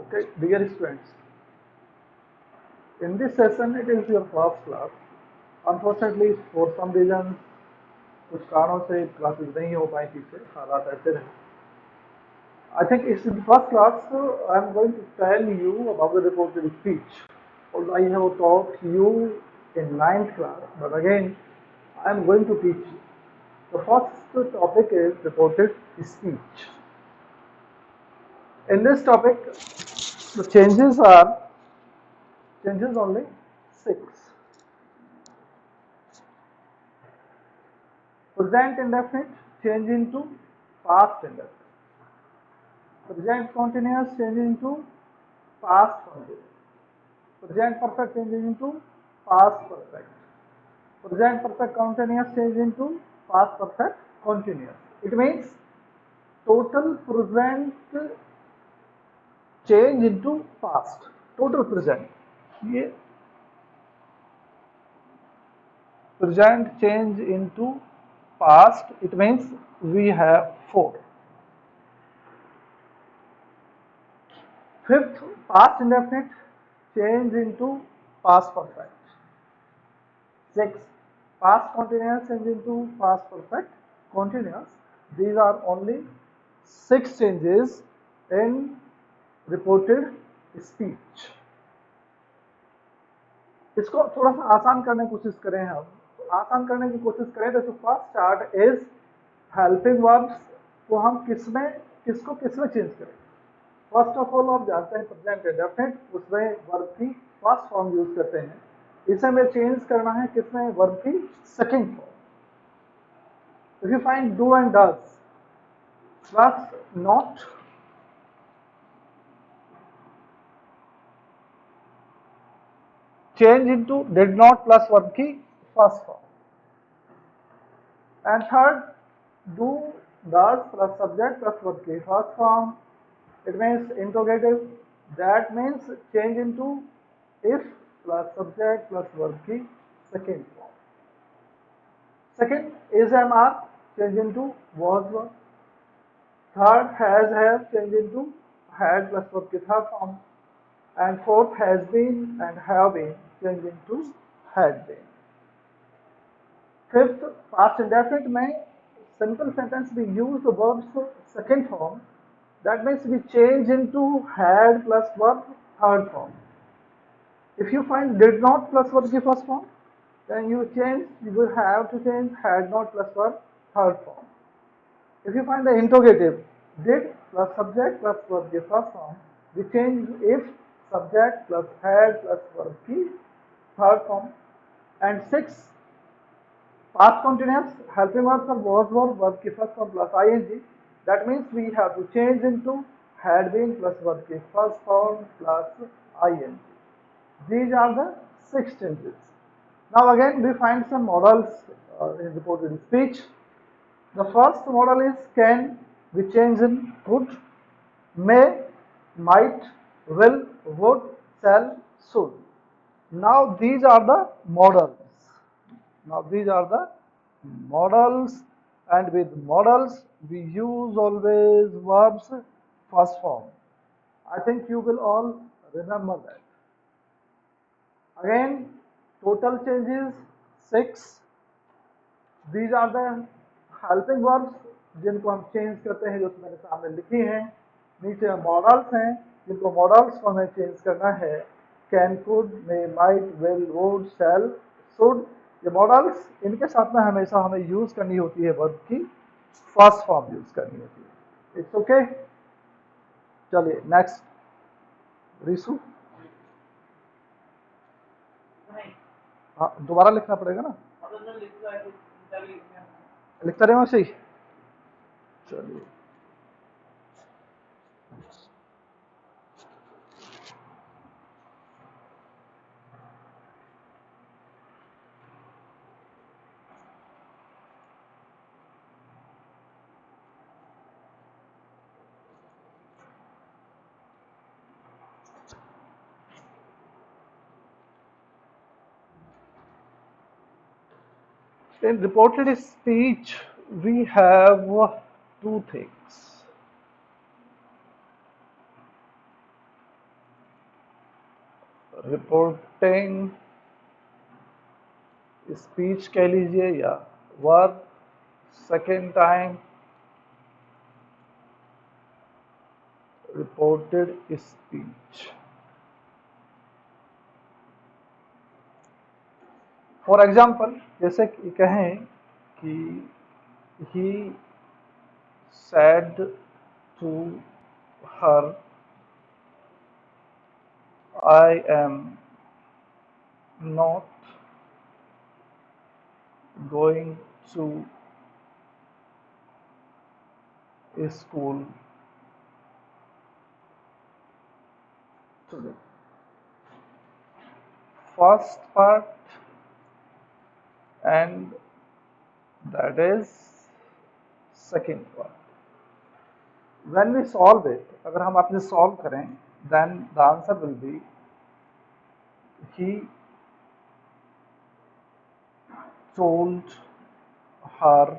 Okay, dear students, in this session it is your first class. Unfortunately, for some reasons, कुछ कारणों से classes नहीं हो पाई ठीक से, हालात ऐसे रहे. I think it's in the first class. I'm going to tell you about the reported speech. Although I have taught you in ninth class, but again, I'm going to teach you. The first topic is reported speech. In this topic, the changes only six. Present indefinite change into past indefinite. Present continuous change into past continuous. Present perfect change into past perfect. Present perfect continuous change into past perfect continuous. It means total present change into past. Total present. ये present change into past. It means we have 4. Fifth, past indefinite change into past perfect. Sixth, past continuous change into past perfect continuous. These are only 6 changes in reported speech. इसको थोड़ा सा आसान करने की कोशिश करें हम. आसान करने की कोशिश करें तो first chart is helping verbs को हम किसको किसमें चेंज करें. फर्स्ट ऑफ ऑल आप जानते हैं प्रेजेंट इंडेफिनिट, उसमें वर्ब की फर्स्ट फॉर्म यूज करते हैं. इसे हमें चेंज करना है किसमें, वर्ब की second form. If you find do and does plus not change into did not plus verb की first form. And third, do, does plus subject plus verb की first form. It means interrogative. That means change into if plus subject plus verb की second form. Second, is, am, are change into was, verb. Third, has, have change into had plus verb की third form. And fourth, has been and have been change into had been. Fifth, past indefinite में simple sentence we use the verb's second form. That means we change into had plus verb third form. If you find did not plus verb की first form, then you will have to change had not plus verb third form. If you find the interrogative did plus subject plus verb की first form, we change if subject plus had plus verb की third form. And six, past continuous helping verbs are was verb, verb की first form plus ing. That means we have to change into had been plus verb की first form plus ing. These are the 6 changes. Now again we find some models in reported speech. The first model is can, we change in could, may, might, will, would, shall, should. Now these are the models. And with models we use always verbs first form. I think you will all remember that. Again, total changes 6. These are the helping verbs जिनको हम change करते हैं, जो मैंने सामने लिखी हैं. नीचे मॉडल्स हैं जिनको मॉडल्स को हमें चेंज करना है. Can, could, may, might, will, would, shall, should. ये मॉडल्स, इनके साथ में हमेशा हमें यूज करनी होती है वर्ब की फर्स्ट फॉर्म यूज करनी होती है. It's okay. चलिए नेक्स्ट रिसु. हाँ, दोबारा लिखना पड़ेगा ना. लिखता रहे वैसे ही. चलिए in reported speech we have two things. Reporting speech कह लीजिए या verb second time reported speech. For example जैसे कि कहें कि ही said to her I am not going to school today। First part and that is second part। When we solve it, अगर हम आपने solve करें, then the answer will be he told her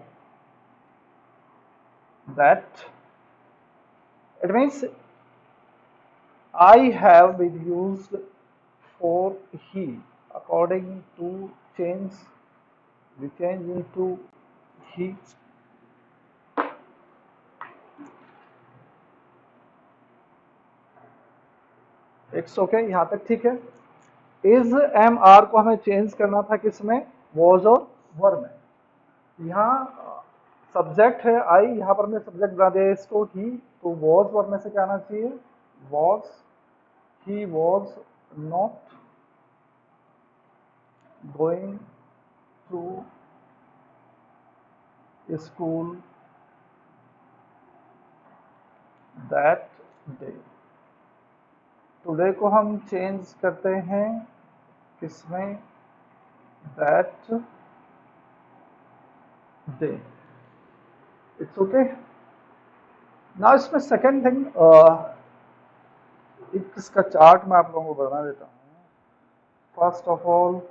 that, it means I have been used for he, according to change, we change into he। It's okay, यहाँ तक ठीक है। Is am are को हमें चेंज करना था किसमें, वॉज और वर में। यहाँ सब्जेक्ट है आई, यहाँ पर हमने सब्जेक्ट बना दिया इसको ही, तो वॉज वर में से क्या आना चाहिए, was, he was not going to school that day. Today को हम चेंज करते हैं किसमें, दैट डे। It's okay. ना इसमें सेकेंड थिंग, इसका चार्ट मैं आप लोगों को बना देता हूँ। फर्स्ट ऑफ ऑल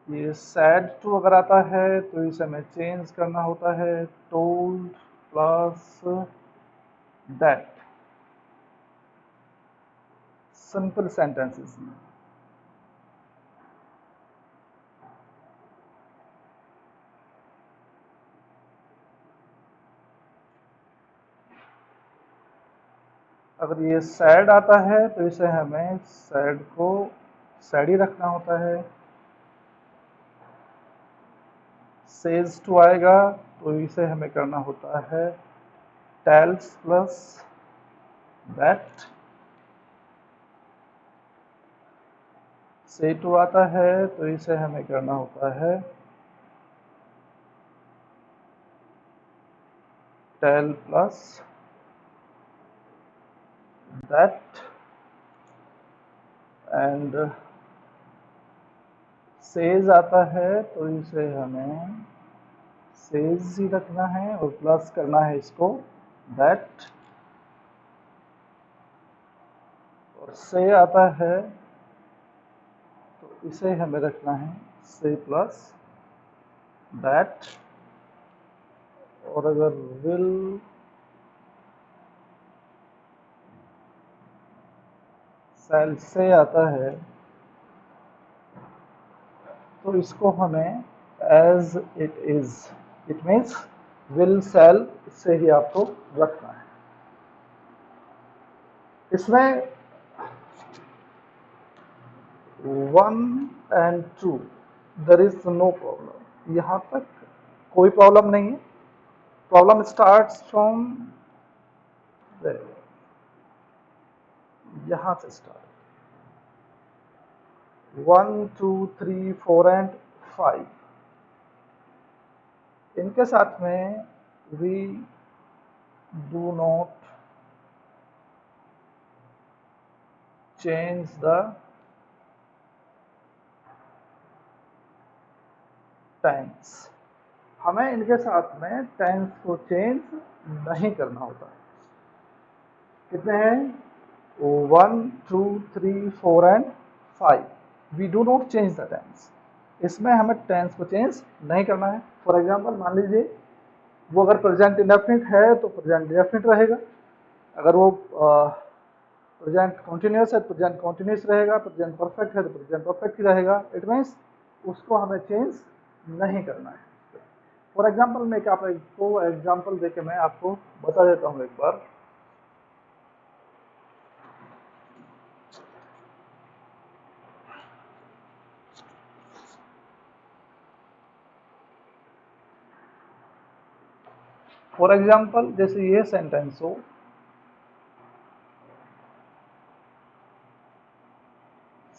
ये सैड टू अगर आता है तो इसे हमें चेंज करना होता है told plus that, simple sentences में। अगर ये सैड आता है तो इसे हमें सैड को सैड ही रखना होता है। सेज टू आएगा तो इसे हमें करना होता है tells plus that. Say to आता है तो इसे हमें करना होता है tell plus that. And says आता है तो इसे हमें सेज ही रखना है और प्लस करना है इसको दैट। और से आता है तो इसे हमें रखना है से प्लस दैट। और अगर विल सेल से आता है तो इसको हमें as it is, it means will shall से ही आपको रखना है। इसमें 1 and 2 there is no problem, यहाँ तक कोई प्रॉब्लम नहीं है। प्रॉब्लम स्टार्ट्स फ्रॉम यहाँ से स्टार्ट, 1 2 3 4 एंड 5। इनके साथ में we do not change the tense. हमें इनके साथ में टेंस को चेंज नहीं करना होता है। कितने हैं, 1 2 3 4 and 5। We do not change the tense, इसमें हमें टेंस को चेंज नहीं करना है। फॉर एग्जांपल मान लीजिए वो अगर प्रेजेंट इंडेफिनिट है तो प्रेजेंट इंडेफिनिट रहेगा, अगर वो प्रेजेंट कॉन्टिन्यूस है, प्रेजेंट कॉन्टिन्यूस रहेगा, प्रेजेंट परफेक्ट है तो प्रेजेंट परफेक्ट ही रहेगा। इट मीन्स उसको हमें चेंज नहीं करना है। फॉर एग्जाम्पल मैं क्या आपको एग्जाम्पल देके मैं आपको बता देता हूँ एक बार। फॉर एग्जाम्पल जैसे ये सेंटेंस हो,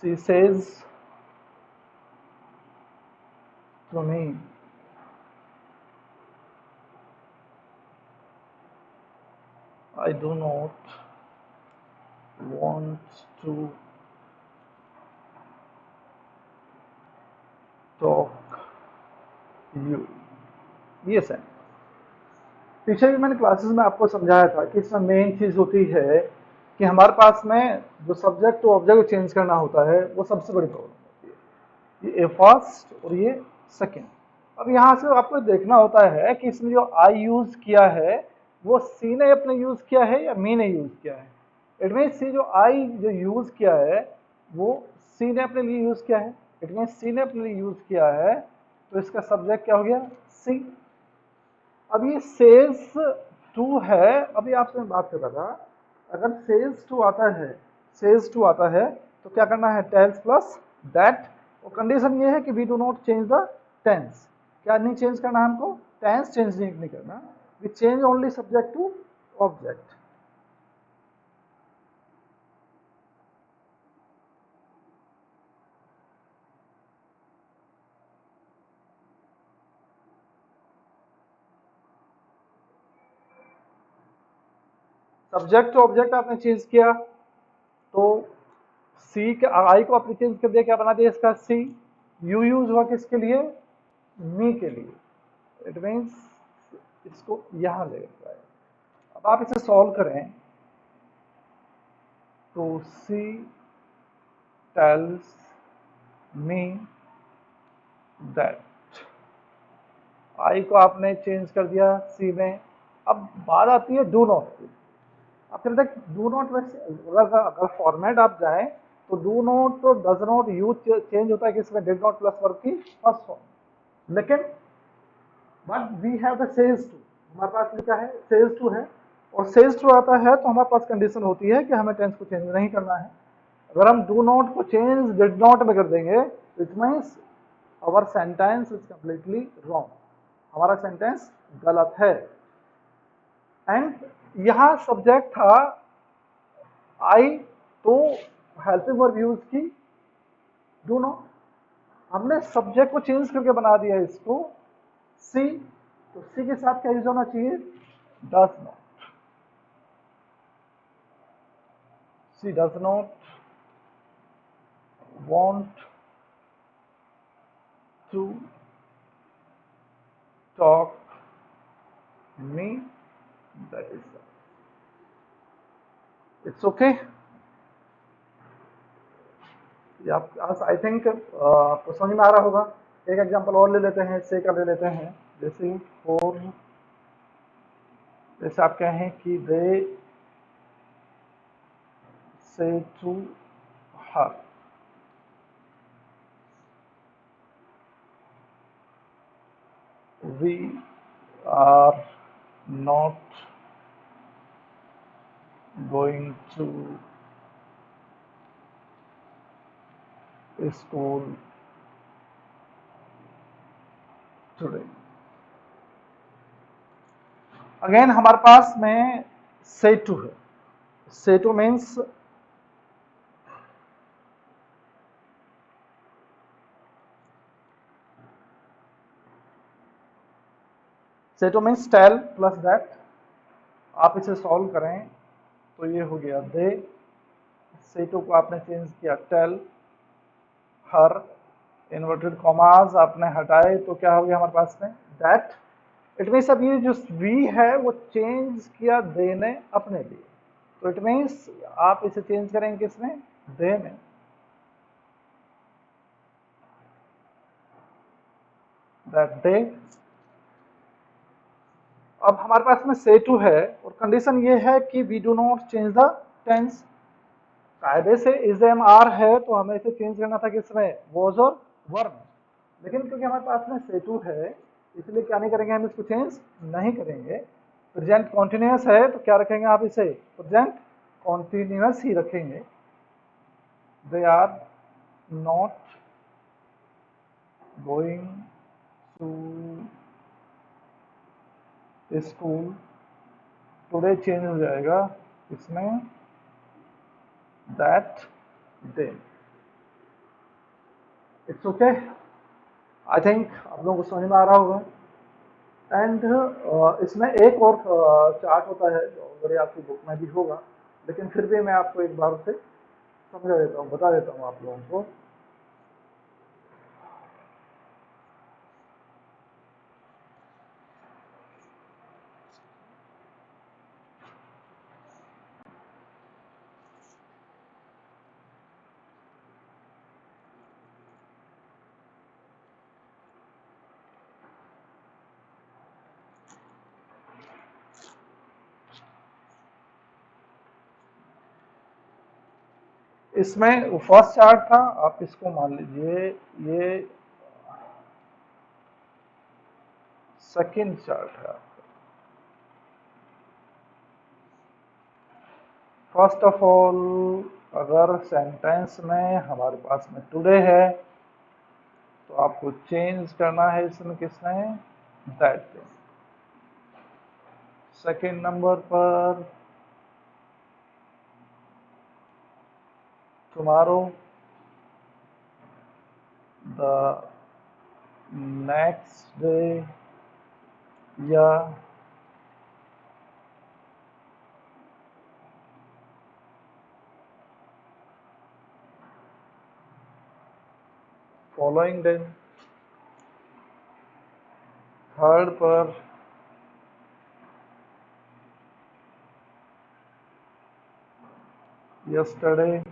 she says to me I do not want to talk you, ये सेंटेंस पीछे भी मैंने क्लासेस में आपको समझाया था कि इसमें मेन चीज होती है कि हमारे पास में जो सब्जेक्ट टू ऑब्जेक्ट चेंज करना होता है वो सबसे बड़ी प्रॉब्लम होती है। ये ए फर्स्ट और ये सेकेंड। अब यहाँ से आपको देखना होता है कि इसमें जो आई यूज किया है वो सी ने अपने यूज किया है या मी ने यूज किया है। इट मीन सी जो आई जो यूज किया है वो सी ने अपने लिए यूज किया है। इट मीन सी ने अपने लिए यूज किया है तो इसका सब्जेक्ट क्या हो गया, सी। अब ये सेल्स टू है, अभी आपसे मैं बात कर रहा था, अगर सेल्स टू आता है, सेल्स टू आता है तो क्या करना है, टेल्स प्लस दैट। और कंडीशन ये है कि we do not change the tense. क्या नहीं चेंज करना है हमको, टेंस चेंज नहीं करना, we change only subject to object. Subject to object आपने चेंज किया तो सी के आई को आपने चेंज कर दिया, क्या बना दिया इसका सी। यू यूज हुआ किसके लिए, मी के लिए। इट मीन्स इसको यहां ले जाए। अब आप इसे सॉल्व करें तो सी टेल्स मी दैट, आई को आपने चेंज कर दिया सी में। अब बात आती है डू नॉट की। आप कहते हैं डू नॉट, वैसे अगर फॉर्मेट आप जाएं तो डू नॉट तो डज नॉट यूज चेंज होता है कि इसमें डिड नॉट प्लस वर्ब की फर्स्ट फॉर्म। लेकिन but we have the says to, हमारे पास लिखा है सेज टू है, और सेज टू आता है तो हमारे पास कंडीशन होती है कि हमें टेंस को चेंज नहीं करना है। अगर हम डू नॉट को चेंज डिड नॉट में कर देंगे it means our sentence is completely wrong, हमारा सेंटेंस गलत है। एंड यहां सब्जेक्ट था आई तो हेल्पिंग वर्ब यूज की डू नॉट, हमने सब्जेक्ट को चेंज करके बना दिया इसको सी, तो सी के साथ क्या यूज होना चाहिए, does not. She does not want to talk me, that is it's okay। ये आप आई थिंक आपको समझ में आ रहा होगा। एक एग्जांपल और ले लेते हैं, से का ले लेते हैं। जैसे फॉर, जैसे आप कहें कि they say to her, we are not going to school today। Again हमारे पास में से टू है, say to means say to means tell plus that. आप इसे सॉल्व करें तो ये हो गया दे, से टू को आपने चेंज किया टेल, हर, इन्वर्टेड कॉमास आपने हटाए तो क्या हो गया हमारे पास में दैट। इट मीन्स अब ये जो वी है वो चेंज किया दे ने अपने लिए, तो इट मीन्स आप इसे चेंज करेंगे किसमें, दे में। That they. अब हमारे पास में से टू है और कंडीशन ये है कि we do not change the tense. कायदे से इज एम आर है तो हमें इसे चेंज करना था किसमें, वॉज और वर में, लेकिन क्योंकि हमारे पास में सेटू है इसलिए क्या नहीं करेंगे, हम इसको चेंज नहीं करेंगे। प्रेजेंट कॉन्टिन्यूस है तो क्या रखेंगे आप इसे, प्रेजेंट कॉन्टिन्यूस ही रखेंगे। They are not going to school today change हो जाएगा इसमें that day. It's okay, I think आप लोगों को समझ में आ रहा होगा। एंड इसमें एक और चार्ट होता है जो ऑलरेडी आपकी बुक में भी होगा, लेकिन फिर भी मैं आपको एक बार से समझा देता हूँ, बता देता हूँ आप लोगों को। इसमें फर्स्ट चार्ट था, आप इसको मान लीजिए ये सेकंड चार्ट है। फर्स्ट ऑफ ऑल अगर सेंटेंस में हमारे पास में टुडे है तो आपको चेंज करना है इसमें किसमें, दैट डे। सेकंड नंबर पर टुमारो, द नेक्स्ट डे, या फॉलोइंग डे। थर्ड पर yesterday,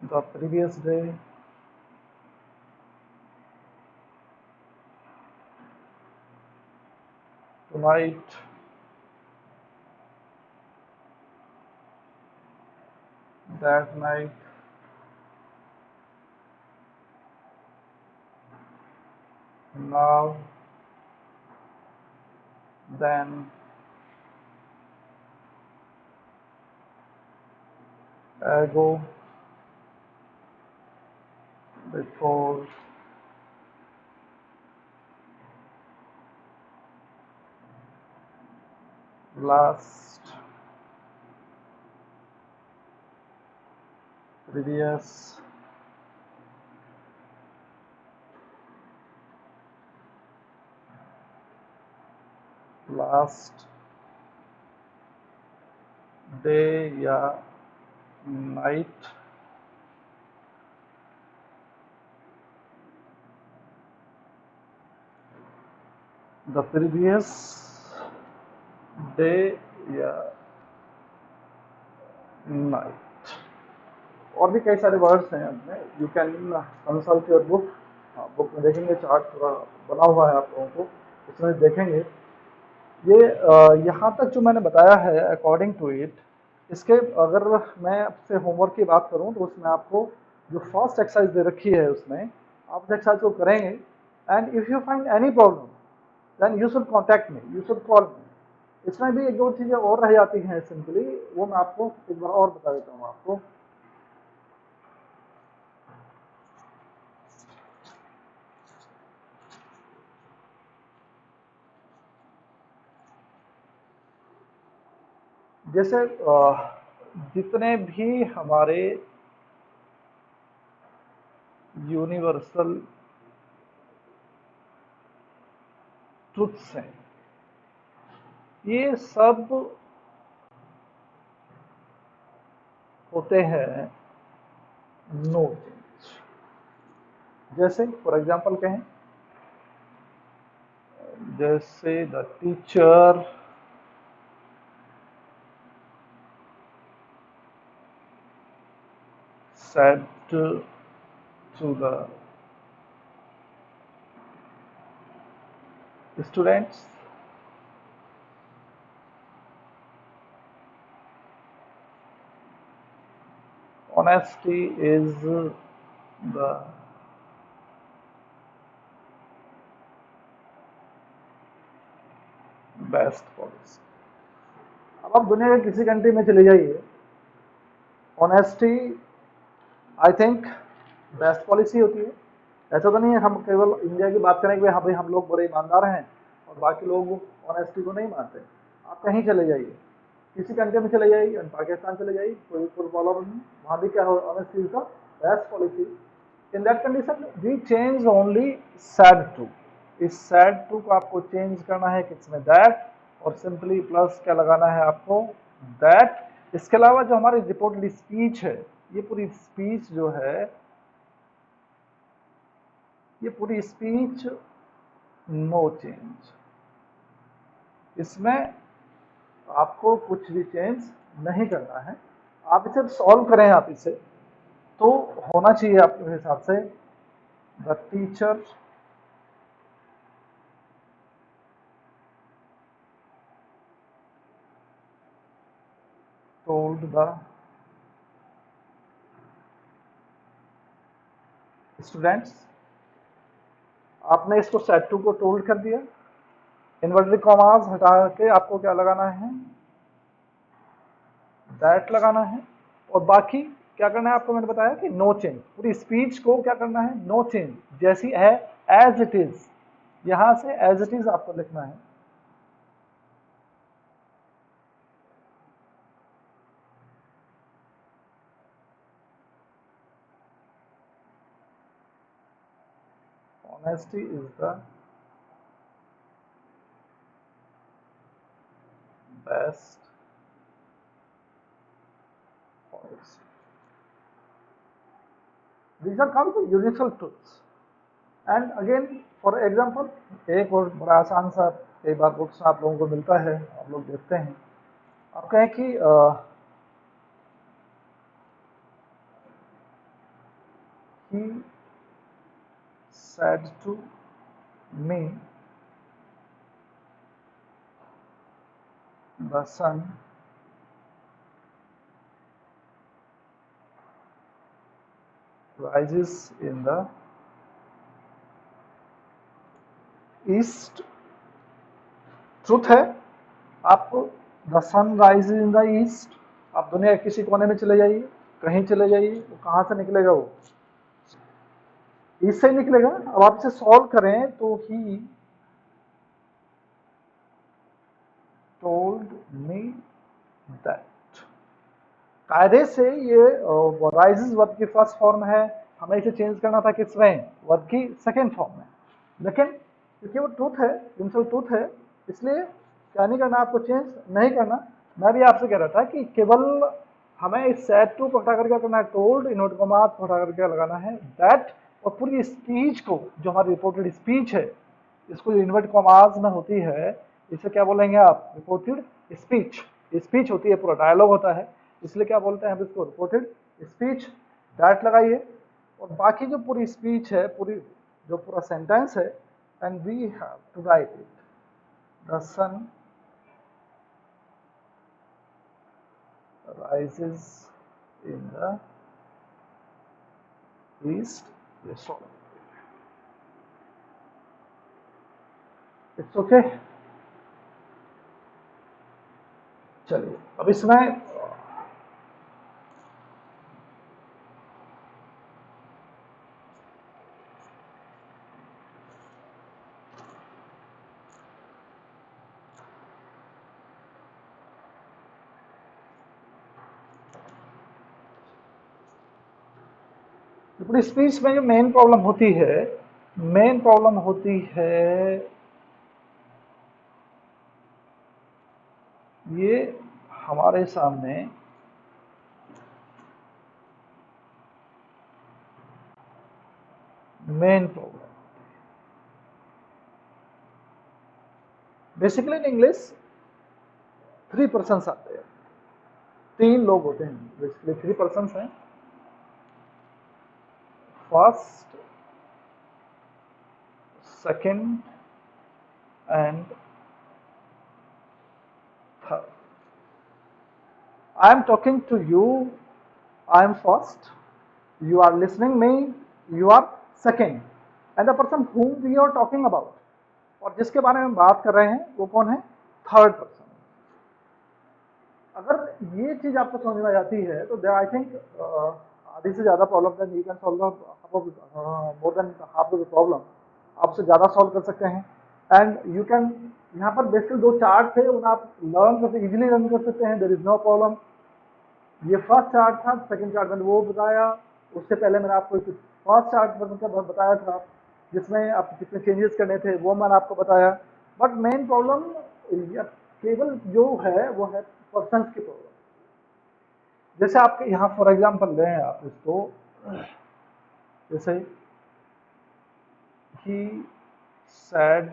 the previous day, tonight, that night, now, then, ago, before, last, previous, last day या night, the previous day या night। और भी कई सारे words हैं उसमें, you can consult your book. Book में देखेंगे चार्ट पूरा बना हुआ है आप लोगों को, उसमें देखेंगे। ये यहाँ तक जो मैंने बताया है अकॉर्डिंग टू इट, इसके अगर मैं आपसे होमवर्क की बात करूँ तो उसमें आपको जो फर्स्ट एक्सरसाइज दे रखी है उसमें आप उस एक्सरसाइज को करेंगे, and if you find any problem then you should contact me, you should call me. इसमें भी एक दो चीज़ें और रह जाती हैं सिंपली, वो मैं आपको एक बार और बता देता हूँ आपको। जैसे जितने भी हमारे यूनिवर्सल ट्रुथ्स हैं ये सब होते हैं नो चेंज। जैसे फॉर एग्जांपल कहें, जैसे the teacher said to the Students, honesty is the best policy. अब आप दुनिया के किसी कंट्री में चले जाइए, honesty I think best policy होती है। ऐसा तो नहीं है हम केवल इंडिया की बात करें कि हाँ भाई हम लोग बड़े ईमानदार हैं और बाकी लोग ऑनेस्टी को नहीं मानते। आप कहीं चले जाइए, किसी कंट्री में चले जाइए, पाकिस्तान चले जाइए, कोई प्रॉब्लम नहीं, वहाँ भी क्या हो, honesty is the best policy. In that condition we change only said to. इस सैड टू को आपको चेंज करना है किस में, दैट, और सिंपली प्लस क्या लगाना है आपको, दैट। इसके अलावा जो हमारी रिपोर्टेड स्पीच है, ये पूरी स्पीच जो है, ये पूरी स्पीच नो चेंज, इसमें आपको कुछ भी चेंज नहीं करना है। आप इसे सॉल्व करें, आप इसे तो होना चाहिए आपके हिसाब से, the teacher told the students। आपने इसको सेट टू को टोल्ड कर दिया, इन्वर्टेड कॉमास हटा के आपको क्या लगाना है, दैट लगाना है, और बाकी क्या करना है आपको मैंने बताया कि नो चेंज। पूरी स्पीच को क्या करना है, नो चेंज, जैसी है एज इट इज, यहां से एज इट इज आपको लिखना है। Honesty is the best policy. These are called the universal truths. And again, for example, एक और बड़ा आसान सा कई बार बुक्स आप लोगों को मिलता है, आप लोग देखते हैं, आप कहें कि he said to me the sun rises in the east। Truth है आपको, the sun rise in the east. आप दुनिया के किसी कोने में चले जाइए, कहीं चले जाइए, वो कहाँ से निकलेगा, वो ईस्ट से ही निकलेगा। अब आप इसे सॉल्व करें तो ही टोल्ड मी दैट। कायदे से ये राइजेस वर्ब की फर्स्ट फॉर्म है, हमें इसे चेंज करना था किसमें, वर्ब की सेकेंड फॉर्म में, लेकिन क्योंकि वो ट्रूथ है, यूनिवर्सल ट्रूथ है, इसलिए क्या नहीं करना आपको, चेंज नहीं करना। मैं भी आपसे कह रहा था कि केवल हमें इस सेट टू को हटाकर क्या करना है, टोल्ड, इनवर्टेड कॉमास को हटाकर क्या लगाना है, दैट। और पूरी स्पीच को, जो हमारी रिपोर्टेड स्पीच है, इसको जो इन्वर्टेड कॉमास में होती है, इसे क्या बोलेंगे आप, रिपोर्टेड स्पीच। स्पीच होती है, पूरा डायलॉग होता है, इसलिए क्या बोलते हैं हम इसको, रिपोर्टेड स्पीच। दैट लगाइए, और बाकी जो पूरी स्पीच है, पूरी जो पूरा सेंटेंस है, and we have to write it, the sun rises in the east, yes, it's okay। चलिए अब इसमें पूरी स्पीच में जो मेन प्रॉब्लम होती है, मेन प्रॉब्लम होती है ये हमारे सामने main problem, basically in English 3 persons आते हैं, 3 लोग होते हैं, बेसिकली 3 पर्सन्स हैं। First, second and third. I am talking to you, I am first, you are listening me, you are second, and the person whom we are talking about, और जिसके बारे में बात कर रहे हैं वो कौन है? Third person. अगर ये चीज आपको समझ में आ जाती है तो आई थिंक आधी से ज्यादा problem then you can solve more than half of the problem आपसे ज्यादा सॉल्व कर सकते हैं. एंड यू कैन, यहाँ पर बेसिकली दो चार्ट थे उन्हें आप लर्न करते इजीली लर्न कर सकते हैं. There is no problem. ये फर्स्ट चार्ट था, सेकंड चार्ट मैंने वो बताया. उससे पहले मैंने आपको फर्स्ट चार्ट बताया था जिसमें आप कितने चेंजेस करने थे वो मैंने आपको बताया. बट मेन प्रॉब्लम केवल जो है वो है पर्सन की प्रॉब्लम. जैसे आपके यहाँ फॉर एग्जाम्पल लें आप इसको, जैसे ही said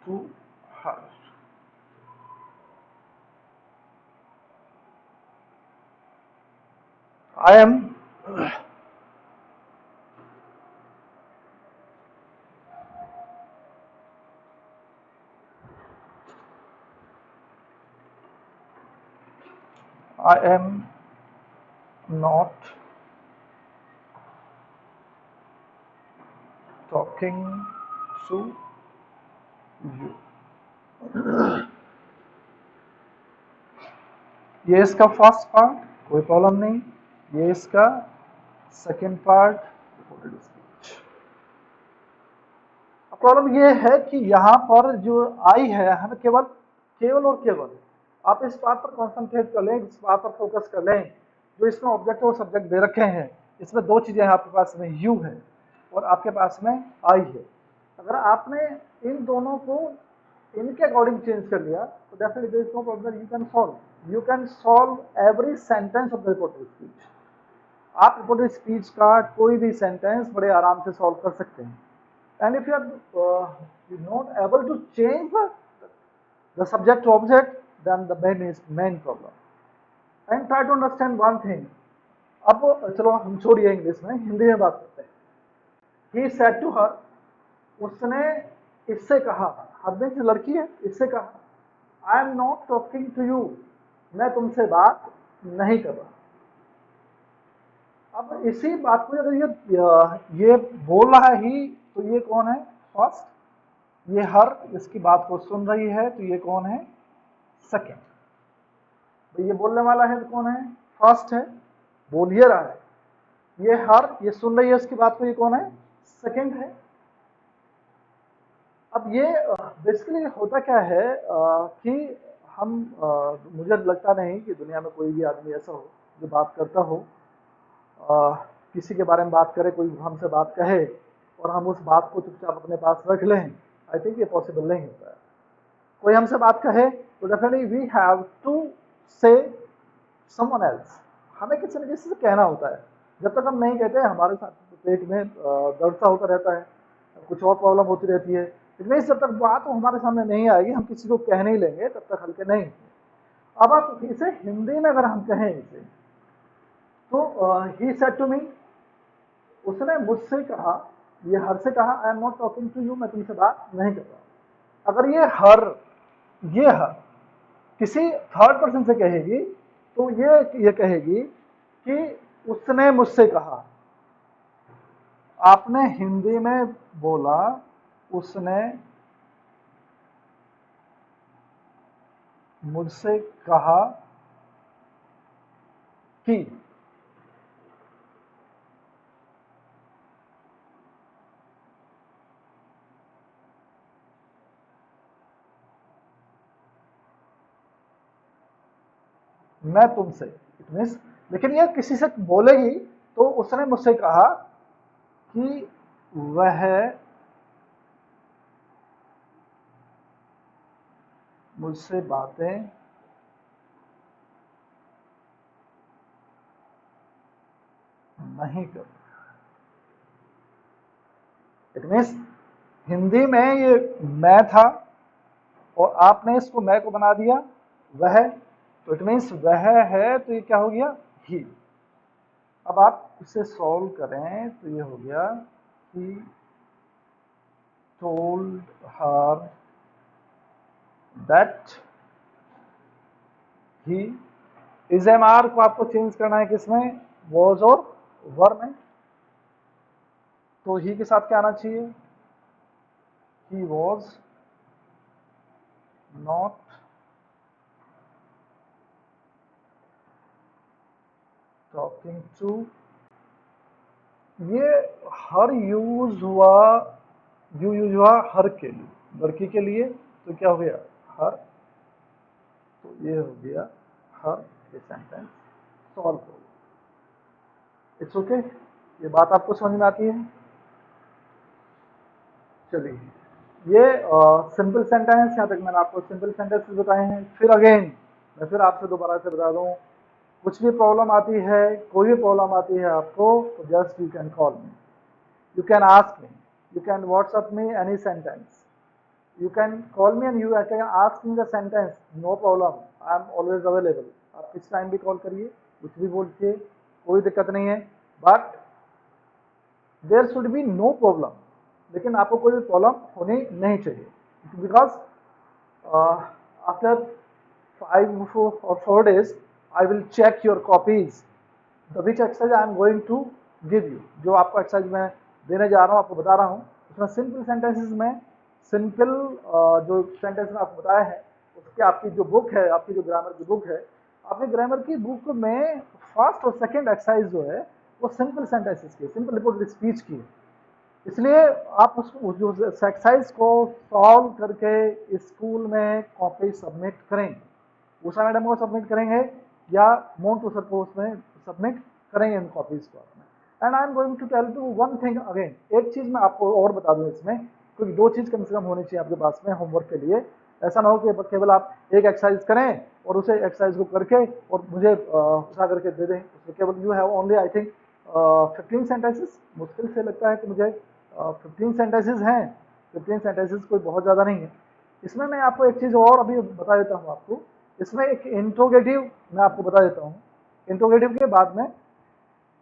to her. I am not talking to you. ये इसका फर्स्ट पार्ट, कोई प्रॉब्लम नहीं. ये इसका सेकेंड पार्ट, प्रॉब्लम ये है कि यहाँ पर जो आई है हमें केवल और केवल आप इस बात पर कॉन्सेंट्रेट कर लें, इस बात पर फोकस कर लें जो इसमें ऑब्जेक्ट और सब्जेक्ट दे रखे हैं. इसमें दो चीजें हैं, आपके पास में यू है और आपके पास में आई है. अगर आपने इन दोनों को इनके अकॉर्डिंग चेंज कर लिया तो definitely there is no problem. You can solve every sentence of the reported speech. आप रिपोर्टेड स्पीच का कोई भी सेंटेंस बड़े आराम से सॉल्व कर सकते हैं. And if you are not able to change the subject to object, then the main problem. And try to understand one thing. अब चलो हम छोड़िए इंग्लिश में, हिंदी में बात करते हैं. He said to her, उसने इससे कहा, हर में से लड़की है, इससे कहा, I am not talking to you, मैं तुमसे बात नहीं कर रहा. अब इसी बात को अगर ये बोल रहा ही तो ये कौन है? फर्स्ट. ये हर इसकी बात को सुन रही है तो ये कौन है? सेकेंड. तो ये बोलने वाला है तो कौन है? फर्स्ट है, बोल ये रहा है. ये हर ये सुन रही है इसकी बात को, ये कौन है? सेकेंड है. अब ये बेसिकली होता क्या है कि हम मुझे लगता नहीं कि दुनिया में कोई भी आदमी ऐसा हो जो बात करता हो, किसी के बारे में बात करे, कोई हमसे बात कहे और हम उस बात को चुपचाप अपने पास रख लें. आई थिंक ये पॉसिबल नहीं होता है. कोई हमसे बात कहे तो डेफिनेटली वी हैव टू से समवन एल्स. हमें किसी न किसी से कहना होता है. जब तक हम नहीं कहते हमारे साथ पेट में दर्द सा होता रहता है, कुछ और प्रॉब्लम होती रहती है. इसमें जब तक बात हमारे सामने नहीं आएगी हम किसी को कह नहीं लेंगे तब तक हल्के नहीं. अब आप इसे हिंदी में अगर हम कहें इसे तो ही सेड टू मी, उसने मुझसे कहा, ये हर से कहा, I am not talking to you, मैं तुमसे बात नहीं कर रहा. अगर ये हर किसी थर्ड पर्सन से कहेगी तो ये कहेगी कि उसने मुझसे कहा. आपने हिंदी में बोला उसने मुझसे कहा कि. मैं तुमसे, इट मीन्स, लेकिन ये किसी से बोलेगी तो उसने मुझसे कहा कि वह मुझसे बातें नहीं कर. इट मीन्स हिंदी में ये मैं था और आपने इसको मैं को बना दिया वह, तो इट मीन्स वह है तो ये क्या हो गया? ही. अब आप इसे सॉल्व करें तो ये हो गया he told her that he, is am are को आपको चेंज करना है किसमें, वॉज और वर में। तो ही के साथ क्या आना चाहिए, he was not talking to. ये हर यूज हुआ, यू यूज हुआ हर के लिए, लड़की के लिए, तो क्या हो गया हर, तो ये हो गया हर, ये सेंटेंस सॉल्व हो गया। इट्स ओके, ये बात आपको समझ में आती है। चलिए, ये सिंपल सेंटेंस, यहाँ तक मैंने आपको सिंपल सेंटेंसेस बताए हैं। फिर अगेन मैं फिर आपसे दोबारा से बता दूं, कुछ भी प्रॉब्लम आती है, कोई भी प्रॉब्लम आती है आपको, तो just you can call me, you can ask me, you can WhatsApp me any sentence, you can call me and you can ask me the sentence, no problem, I am always available। आप किस time भी call करिए, कुछ भी बोलिए, कोई दिक्कत नहीं है, but there should be no problem, लेकिन आपको कोई भी प्रॉब्लम होनी नहीं चाहिए, because after 5 or 4 days I will check your copies, the which exercise I am going to give you। जो आपको एक्सरसाइज मैं देने जा रहा हूँ, आपको बता रहा हूँ, उसमें सिंपल सेंटेंसेस में सिंपल जो सेंटेंस में आपको बताया है, उसकी आपकी जो बुक है, आपकी जो ग्रामर की बुक है, आपकी ग्रामर की बुक में फर्स्ट और सेकंड एक्सरसाइज जो है वो सिंपल सेंटेंसेस की, सिंपल रिपोर्टेड स्पीच की है। इसलिए आप उसको जो एक्सरसाइज को सॉल्व करके स्कूल में कॉपी सबमिट करेंगे, उषा मैडम को सबमिट करेंगे या मोन्टू सर को उसमें सबमिट करेंगे इन कॉपीज को अपने। And I am going to tell you one thing again, एक चीज मैं आपको और बता दूं इसमें, क्योंकि 2 चीज कम से कम होनी चाहिए आपके पास में होमवर्क के लिए। ऐसा ना हो कि केवल आप एक एक्सरसाइज करें और उसे एक्सरसाइज को करके और मुझे उठा करके दे दें, उसमें केवल you have only I think 15 sentences, मुश्किल से लगता है कि मुझे 15 सेंटेंसेस हैं, 15 सेंटेंसेस कोई बहुत ज़्यादा नहीं है। इसमें मैं आपको एक चीज़ और अभी बता देता हूँ आपको, इसमें एक इंट्रोगेटिव मैं आपको बता देता हूँ। इंट्रोगेटिव के बाद में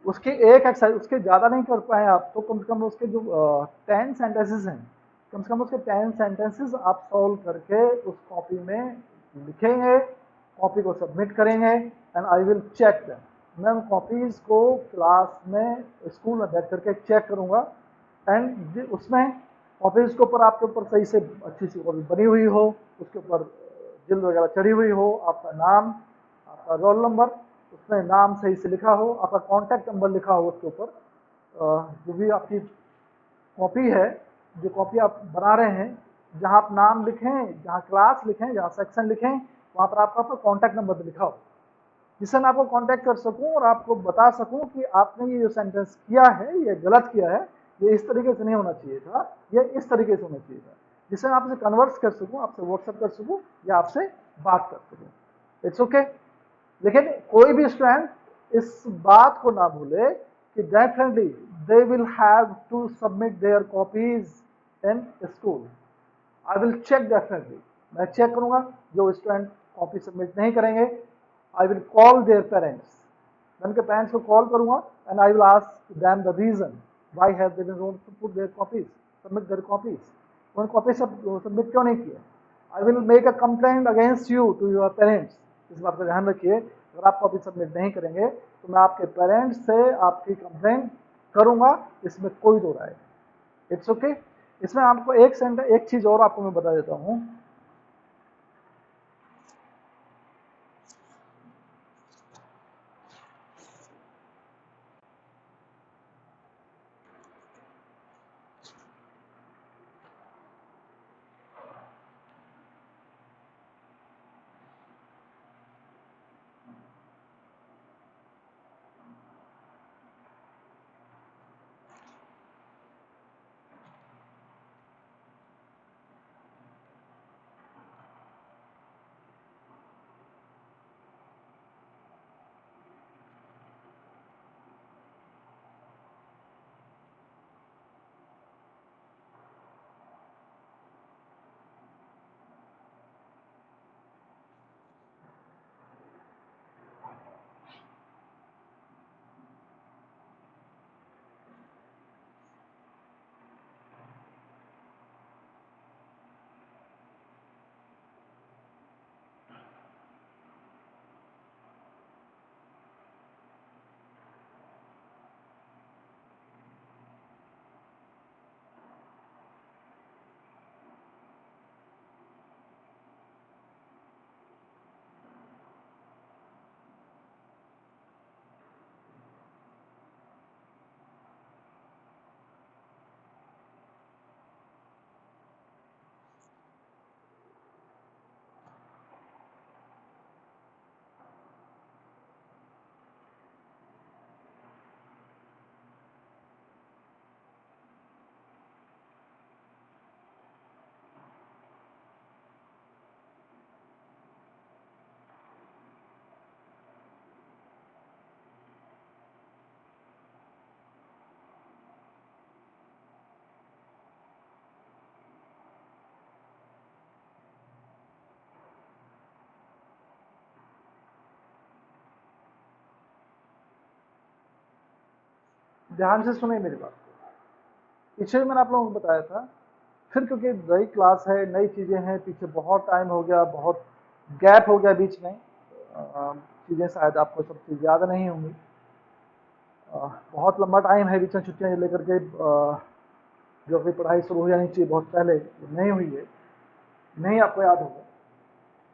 उसकी एक एक्सरसाइज, उसके ज़्यादा नहीं कर पाए आप तो कम से कम उसके जो 10 सेंटेंसेस हैं, कम से कम उसके 10 सेंटेंसेस आप सॉल्व करके उस कॉपी में लिखेंगे, कॉपी को सबमिट करेंगे and I will check them. मैं उन कॉपीज़ को क्लास में, स्कूल में बैठ करके चेक करूँगा एंड उसमें कॉपीज़ के ऊपर आपके ऊपर सही से अच्छी सी कॉपी बनी हुई हो, उसके ऊपर जिल्द वगैरह चढ़ी हुई हो, आपका नाम, आपका रोल नंबर, उसमें नाम सही से लिखा हो, आपका कॉन्टैक्ट नंबर लिखा हो उसके ऊपर, जो भी आपकी कॉपी है, जो कॉपी आप बना रहे हैं, जहाँ आप नाम लिखें, जहाँ क्लास लिखें, जहाँ सेक्शन लिखें, वहाँ पर आपका कॉन्टैक्ट नंबर भी लिखा हो, जिससे मैं आपको कांटेक्ट कर सकूं और आपको बता सकूं कि आपने ये जो सेंटेंस किया है ये गलत किया है, ये इस तरीके से नहीं होना चाहिए था, ये इस तरीके से होना चाहिए था, जिससे मैं आपसे कन्वर्स कर सकूं, आपसे व्हाट्सएप कर सकूं या आपसे बात कर सकूं। It's okay. लेकिन कोई भी स्टूडेंट इस बात को ना भूले कि definitely they will have to submit their copies in school. I will check definitely, मैं चेक करूंगा, जो स्टूडेंट कॉपी सबमिट नहीं करेंगे I will call their parents, मैं उनके पेरेंट्स को कॉल करूंगा and I will ask them the reason why have they don't put their copies, submit their copies, उन्होंने कॉपी सबमिट क्यों नहीं किया। I will make a complaint against you to your parents. इस बात का ध्यान रखिए, अगर आप कॉपी सबमिट नहीं करेंगे तो मैं आपके पेरेंट्स से आपकी कंप्लेंट करूंगा, इसमें कोई दो राय। It's okay. इसमें आपको एक चीज और आपको मैं बता देता हूँ, ध्यान से सुने मेरी बात को, पीछे मैंने आप लोगों को बताया था, फिर क्योंकि नई क्लास है, नई चीज़ें हैं, पीछे बहुत टाइम हो गया, बहुत गैप हो गया बीच में, चीज़ें शायद आपको सब चीज़ याद नहीं होंगी, बहुत लंबा टाइम है बीच में, छुट्टियाँ लेकर के जो अभी पढ़ाई शुरू हो जानी चाहिए बहुत पहले, नहीं हुई है, नहीं आपको याद होगा।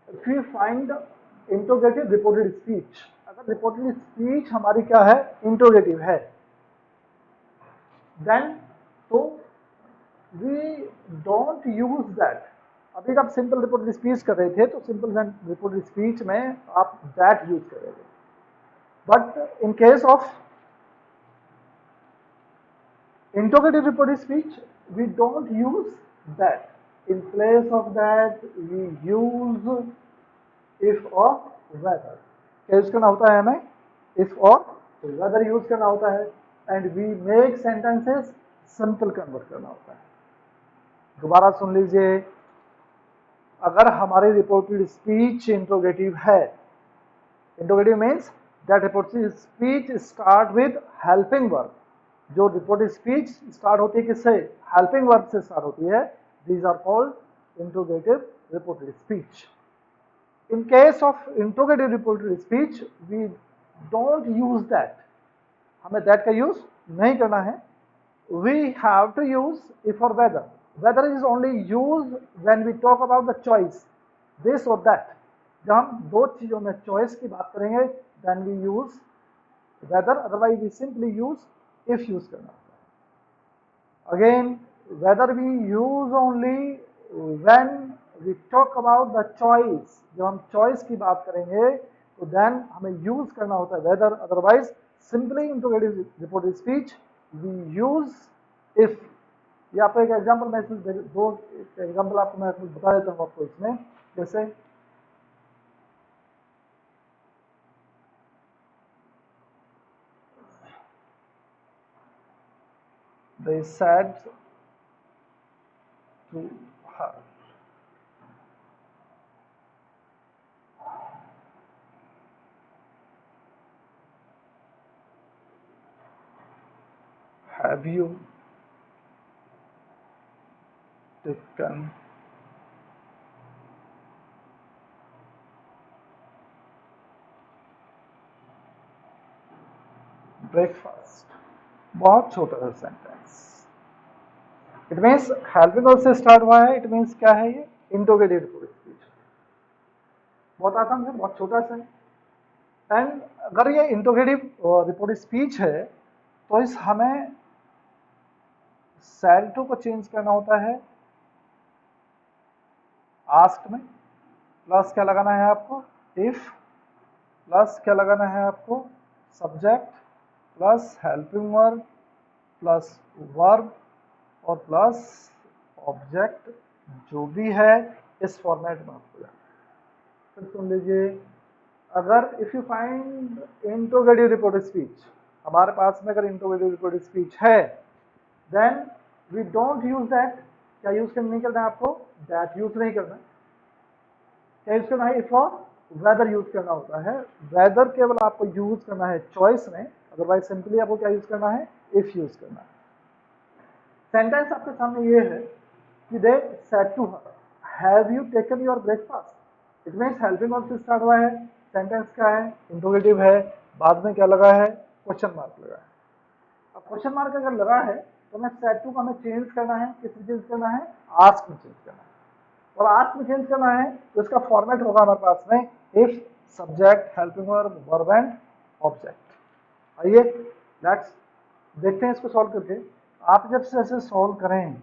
If you find interrogative reported speech, अगर रिपोर्टेड स्पीच हमारी क्या है, इंट्रोगेटिव है, देन तो वी डोंट यूज दैट। अभी आप सिंपल रिपोर्टेड स्पीच कर रहे थे तो सिंपल रिपोर्टेड स्पीच में आप दैट यूज करेंगे, but in case of interrogative reported speech, we don't use that. In place of that, we use if or whether. क्या यूज करना होता है हमें? if or whether यूज करना होता है, and we make sentences simple convert करना होता है। दोबारा सुन लीजिए, अगर हमारी रिपोर्टेड स्पीच इंट्रोगेटिव है, interrogative means that reported speech start with helping verb, जो रिपोर्टेड स्पीच स्टार्ट होती है किससे, हेल्पिंग वर्ब से स्टार्ट होती है, these are called interrogative reported speech. In case of interrogative reported speech we don't use that, हमें that का use नहीं करना है, we have to use if और whether. Whether is only use when we talk about the choice, this और that, जब हम दो चीजों में चॉइस की बात करेंगे then we use whether, otherwise we simply use if use करना होता है। Again whether we use only when we talk about the choice, जब हम चॉइस की बात करेंगे तो देन हमें यूज करना होता है whether, otherwise simply interrogative reported speech we use if. ये आपको एक एग्जाम्पल मैं इसमें दो एग्जाम्पल आपको मैं बता देता हूँ आपको इसमें, जैसे they said to her, have you taken breakfast? बहुत छोटा सा sentence, it means helping verb से स्टार्ट हुआ है, इट मीन्स क्या है ये, इंट्रोगेटिव रिपोर्टेड स्पीच, बहुत आसान है, बहुत छोटा सा है। एंड अगर ये इंट्रोगेटिव रिपोर्टेड स्पीच है तो इस हमें सैड टू को चेंज करना होता है आस्क्ड में, प्लस क्या लगाना है आपको, इफ, प्लस क्या लगाना है आपको, subject, plus helping verb, plus verb और प्लस ऑब्जेक्ट, जो भी है इस फॉर्मेट में आपको जाना। फिर सुन लीजिए, अगर if you find interrogative reported speech, हमारे पास में अगर इंट्रोगेटिव रिपोर्टेड स्पीच है then we don't use that. क्या यूज नहीं करना है आपको, दैट यूज नहीं करना, क्या यूज करना है, इफ और वेदर यूज करना होता है। वेदर केवल आपको यूज करना है चॉइस में, अदरवाइज सिंपली आपको क्या यूज करना है, इफ यूज करना है। सेंटेंस आपके सामने ये है कि they said to her, have you taken your breakfast, it means helping verb से स्टार्ट हुआ है, सेंटेंस क्या है, इंट्रोगेटिव है, बाद में क्या लगा है, क्वेश्चन मार्क लगा है। अब क्वेश्चन मार्क अगर लगा है तो मैं सेड टू का हमें चेंज करना है, किस चेंज करना है, आस्क में चेंज करना है, और आस्क में चेंज करना है तो इसका फॉर्मेट होगा हमारे पास में if, subject, helping verb, verb and object. आइए लेट्स देखते हैं इसको सॉल्व करके। आप जब से ऐसे सॉल्व करें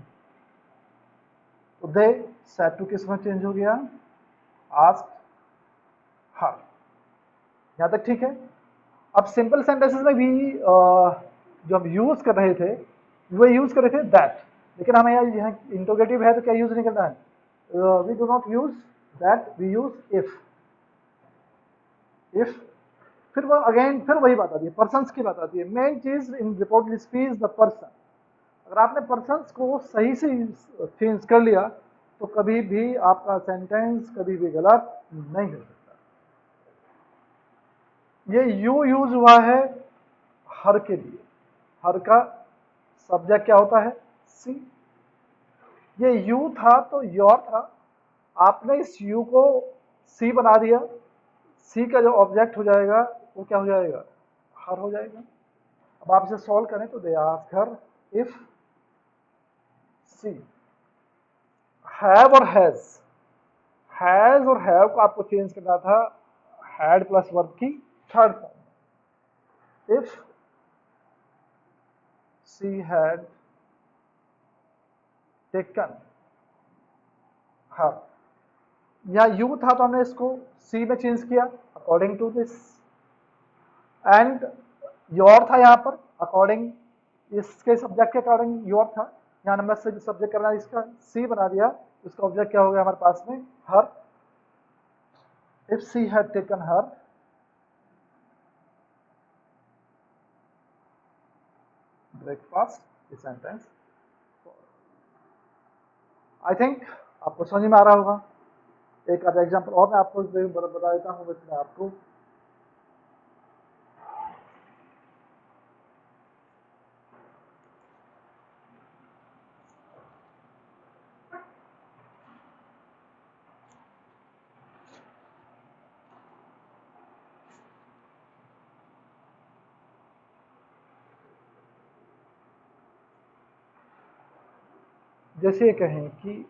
तो दे सेड टू किस में चेंज हो गया, आस्क्ड हर, यहां तक ठीक है। अब सिंपल सेंटेंसेस में भी जो हम यूज कर रहे थे वो यूज कर रहे थे दैट, लेकिन हमें यहाँ इंट्रोगेटिव है तो क्या यूज नहीं करना है, we do not use that, we use if. If फिर वो अगेन फिर वही बात आती है, पर्सन्स की बात आती है। मेन चीज इन रिपोर्टेड स्पीच द पर्सन, अगर आपने पर्सन्स को सही से चेंज कर लिया तो कभी भी आपका सेंटेंस कभी भी गलत नहीं हो सकता। ये यू यूज हुआ है हर के लिए, हर का सब्जेक्ट क्या होता है? सी। ये यू था तो योर था, आपने इस यू को सी बना दिया, सी का जो ऑब्जेक्ट हो जाएगा वो क्या हो जाएगा? हर हो जाएगा। अब आप इसे सॉल्व करें तो they ask her if she have और हैज और हैव को आपको चेंज करना था हैड प्लस वर्ब की third form. If she had taken her, यहाँ यू था तो हमने इसको सी में चेंज किया according to this, and your था यहाँ पर अकॉर्डिंग, इसके सब्जेक्ट के अकॉर्डिंग योर था, यहाँ नंबर से सब्जेक्ट करना इसका सी बना दिया, इसका ऑब्जेक्ट क्या हो गया हमारे पास में? Her. If she had taken her, breakfast sentence. I think आपको समझ में आ रहा होगा। एक आधा एग्जाम्पल और मैं आपको बता देता हूँ इसमें आपको। जैसे कहें कि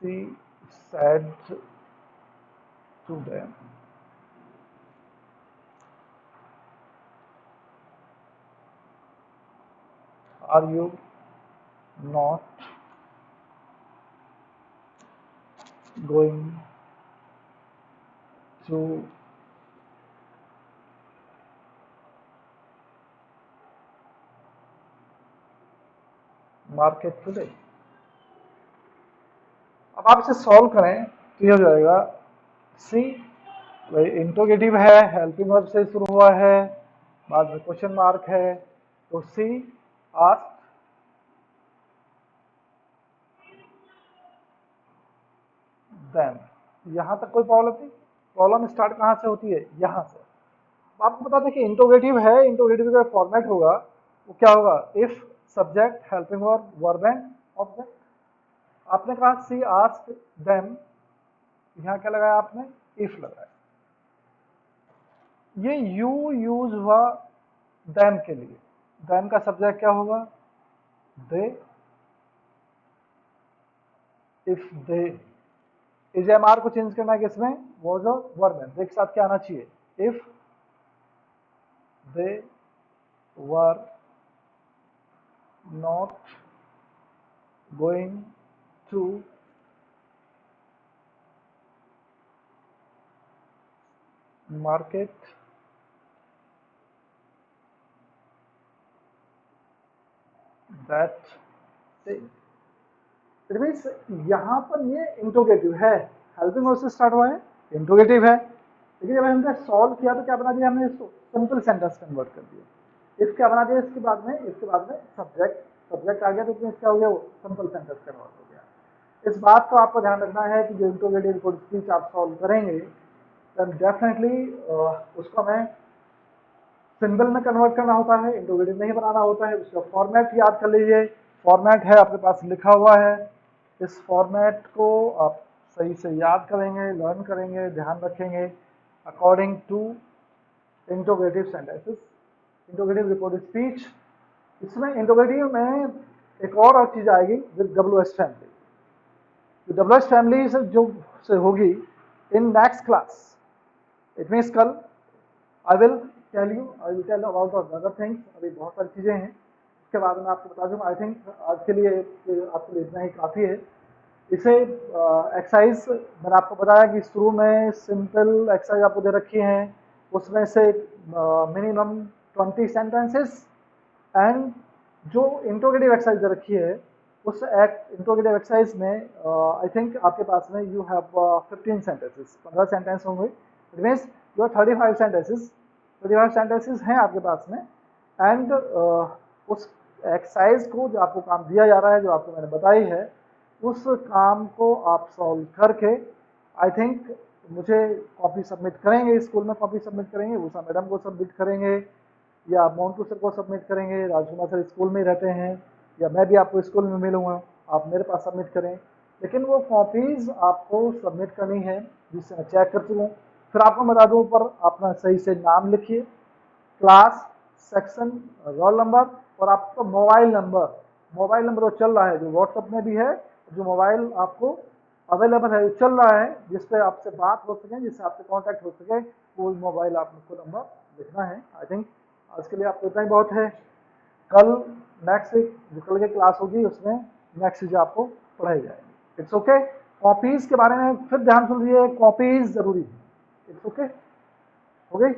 she said to them, are you not going to market today? अब आप इसे सॉल्व करें तो ये हो जाएगा सी, इंट्रोगेटिव है, हेल्पिंग वर्ब से शुरू हुआ है, बाद में क्वेश्चन मार्क है, तो सी आस्क्ड देम। यहां तक कोई प्रॉब्लम नहीं? प्रॉब्लम स्टार्ट कहां से होती है? यहां से। आपको बता दें कि इंट्रोगेटिव है, इंट्रोगेटिव का फॉर्मेट होगा वो क्या होगा? If subject helping verb verb and object. आपने कहा सी आस्क्ड देम, यहां क्या लगाया आपने? इफ लगाया। ये यू यूज हुआ देम के लिए, देम का सब्जेक्ट क्या होगा? They. If they, is am are को चेंज करना है किसमें? वॉज और वर्ब में, एक साथ क्या आना चाहिए? If they were not going to market that day. It means यहाँ पर ये इंट्रोगेटिव है, हेल्पिंग वर्ब से स्टार्ट हुआ है, इंट्रोगेटिव है, लेकिन जब हमने सॉल्व किया तो क्या बना दिया हमने? इसको सिंपल सेंटेंस कन्वर्ट कर दिया। इफ क्या बना दिया इसके बाद में? इसके बाद में सब्जेक्ट आ गया तो इसमें क्या हो गया? वो सिंपल सेंटेंस कन्वर्ट हो गया। इस बात को आपको ध्यान रखना है कि जो इंट्रोगेटिव रिपोर्ट स्पीच आप सॉल्व करेंगे तब डेफिनेटली उसको हमें सिंबल में कन्वर्ट करना होता है, इंट्रोगेटिव नहीं बनाना होता है। उसका फॉर्मेट याद कर लीजिए, फॉर्मेट है आपके पास लिखा हुआ है, इस फॉर्मेट को आप सही से याद करेंगे, लर्न करेंगे, ध्यान रखेंगे according to interrogative sentences, interrogative report speech. इसमें इंट्रोगेटिव में एक और चीज आएगी विद WH फैमिली। जो WH फैमिली से होगी in next class, it means कल I will tell about other things. अभी बहुत सारी चीज़ें हैं, उसके बाद में आपको बता दूँ। आई थिंक आज के लिए आपके लिए इतना ही काफ़ी है। इसे एक्सरसाइज मैंने आपको बताया कि शुरू में सिंपल एक्सरसाइज आपको दे रखी हैं, उसमें से मिनिमम 20 सेंटेंसेस, एंड जो इंट्रोगेटिव एक्सरसाइज दे रखी है उस इंट्रोगेटिव एक्सरसाइज में आई थिंक आपके पास में यू हैव 15 सेंटेंसेस, 15 सेंटेंस होंगे। इट मीन्स योर 35 सेंटेंसेस हैं आपके पास में, एंड उस एक्सरसाइज को जो आपको काम दिया जा रहा है, जो आपको मैंने बताई है, उस काम को आप सॉल्व करके आई थिंक मुझे कॉपी सबमिट करेंगे, स्कूल में कॉपी सबमिट करेंगे, उषा मैडम को सबमिट करेंगे, या मोन्टू सर को सबमिट करेंगे, राजकुमार सर स्कूल में रहते हैं, या मैं भी आपको स्कूल में मिलूँगा, आप मेरे पास सबमिट करें। लेकिन वो कॉपीज़ आपको सबमिट करनी है जिससे मैं चेक कर चुकूँ। फिर आपको बता दूँ, ऊपर अपना सही से नाम लिखिए, क्लास, सेक्शन, रोल नंबर और आपका मोबाइल नंबर वो चल रहा है, जो व्हाट्सएप में भी है, जो मोबाइल आपको अवेलेबल है, जो चल रहा है, जिस पे आपसे बात हो सके, जिससे आपसे कांटेक्ट हो सके, वो मोबाइल आपको नंबर लिखना है। आई थिंक आज के लिए आपको इतना ही बहुत है। कल नेक्स्ट वीक जो कल की क्लास होगी उसमें नेक्स्ट चीज़ें आपको पढ़ाई जाएगी। It's okay. कॉपीज़ के बारे में फिर ध्यान सुन लीजिए, कॉपीज़ ज़रूरी है। इट्स ओके, हो गई।